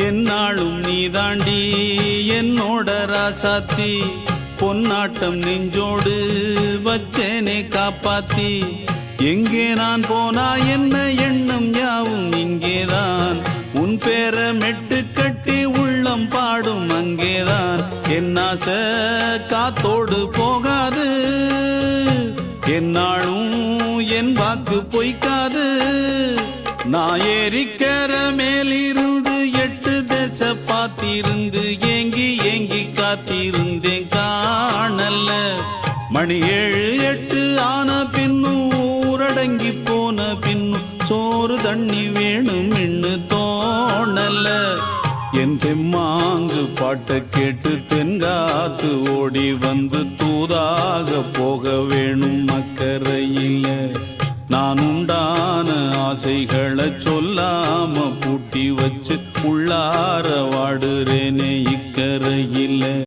என்னாலும் நீதாண்டி என்னோட ராசாத்தி பொன்னாட்டம் நெஞ்சோடு வச்சேனே காப்பாத்தி எங்கே நான் போனா என்ன எண்ணம் யாவும் இங்கேதான் உன் பேர மெட்டு கட்டி உள்ளம் பாடும் அங்கேதான் என் ஆசை காத்தோடு போகாது என்னாலும் என் வாக்கு பொய்க்காது நான் ஏறிக்கர மேலிருந்து 8 தேச பார்த்திருந்து ஏங்கி ஏங்கி காத்திருந்தேன் காணல மணி 7 8 ஆன பின்னும் ஊரடங்கி போன பின்னும் சோறு தண்ணி வேணும் இன்னு தோணல என் தெம்மாங்கு பாட்டை கேட்டு தென்காத்து ஓடி வந்து தூதாக போக வேணும் அக்கறையில நான் உண்டான ஆசைகளை சொல்லாம பூட்டி வச்சு உள்ளார வாடுறேனே இக்கரையில